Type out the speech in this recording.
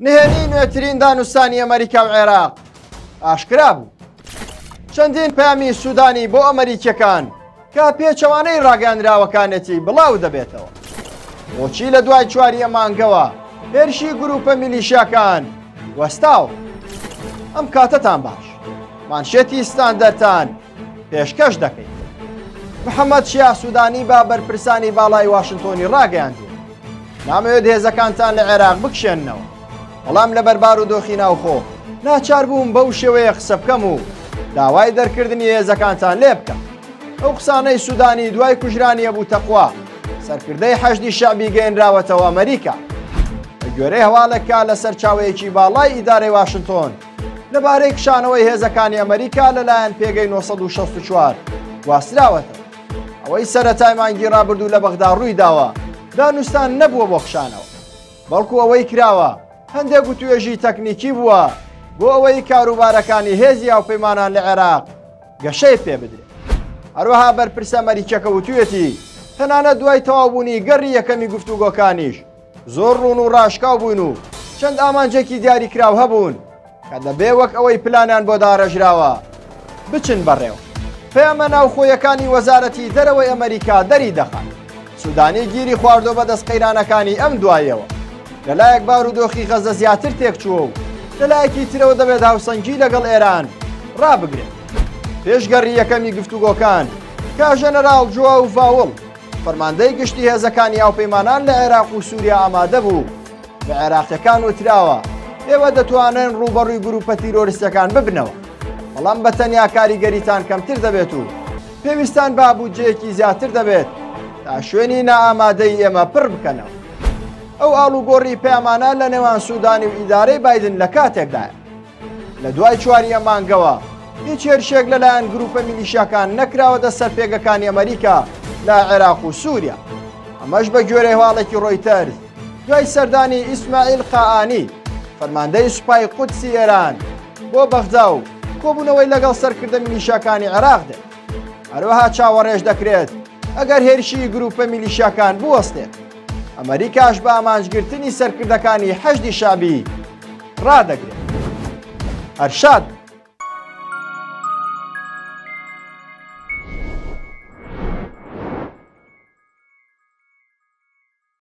نهێنی نوێترین دانوستانی ئەمریکا و عێراق ئاشکرا بوو. چەندین پامی سوودانی بۆ ئەمریکیەکان کە پێچەوانەی ڕاگەاندراوەکانێتی بڵاو دەبێتەوە. بۆچی لە دوای چواریە مانگەوە هێرشی گروپە میلیشیاکان وەستاوە؟ ئەم کاتەتان باش، مانشێتی ستاندەرتان پێشکەش دەکەیت. محەممەد شیا سوودانی با بەرپرسانی باڵای واشنتۆنی ڕاگەیاندووە نامەوێت هێزەکانتان لە عێراق بکشێننەوە، بەڵام لە بەربار و دۆخی ناوخۆ ناچار بووم بەو شێوەیە قسە بکەم و داوای دەرکردنی هێزەکانتان لێ بکەم. ئەو قسانەی سوودانی دوای کوژرانی ئەبوو تەقوا سەرکردەی حەشدی شەعبی گەیەنراوەتەوە ئەمریکا. بە گوێرەی هەواڵێکا لە سەرچاوەیەکی باڵای ئیدارەی واشنتۆن لەبارەی کشانەوەی هێزەکانی ئەمریکا لەلایەن پێگەی 964 گواستراوەتەوە. ئەوەی سەرەتای مانگی ڕابردوو لە بەغدا ڕووی داوە دانوستان نەبووە بۆ خشانەوە، بەڵکو ئەوەی کراوە هەندێک و توێژی تەکنیکی بووە بۆ ئەوەی کاروبارەکانی هێزی هاوپەیمانان لە عێراق گەشەی پێ بدرێت. هەروەها بەرپرسە ئەمریکیەکە وتوێتی تەنانەت دوای تەواوبوونی گەڕی یەکەمی گفتوگۆکانیش زۆر ڕوون و ڕاشکاو بوون و چەند ئامانجێکی دیاریکراو هەبوون کە دەبێ وەک ئەوەی پلانیان بۆ داڕێژراوە بچن بەڕێوە. پەیامە ناوخۆیەکانی وەزارەتی دەرەوەی ئەمریکا دەری دەخات سوودانی گیری خواردۆ بە دەست قەیرانەکانی ئەم دوایەوە لەلایەک بارودۆخی غەزە زیاتر تێکچووە و لەلایەکی ترەوە دەبێت هاوسەنگی لەگەڵ ئێران ڕابگرێت. پێشگەڕی یەکەمی گفتوگۆکان کا ژەنەراڵ جۆاو ڤاوڵ فەرماندەی گشتی هێزەکانی هاوپەیمانان لە عێراق و سووریا ئامادە بوو بە عێراقیەکان وتراوە ئێوە دەتوانن ڕوبەڕووی گروپە تیرۆریستەکان ببنەوە، بەڵام بە تەنیا کاریگەریتان کەمتر دەبێت و پێویستان بە بودجەیەکی زیاتر دەبێت تا شوێنی نائامادەی ئێمە پڕ بکەنەوە. ئەو ئاڵوگۆڕی پەیامانە لە نێوان سوودانی و ئیدارەی بایدن لە کاتێکدایە. لە دوای چواریە مانگەوە هیچ هێرشێک لەلایەن گروپە میلیشیاکان نەکراوەتە سەر پێگەکانی ئەمریکا لە عێراق و سووریا. ئەمەش بە گوێرەی هەواڵێکی ڕۆیتەرز دوای سەردانی ئیسماعیل قائانی فەرماندەی سوپای قودسی ئێران بۆ بەغدا و کۆبوونەوەی لەگەڵ سەرکردە میلیشیاکانی عێراق دێت. هەروەها چاوەڕێژ دەکرێت ئەگەر هێرشی گروپە میلیشیاکان بوەستێت ئەمریکاش بە ئامانجگرتنی سەرکردەکانی حەشدی شەعبی ڕادەگرێت. هەرشاد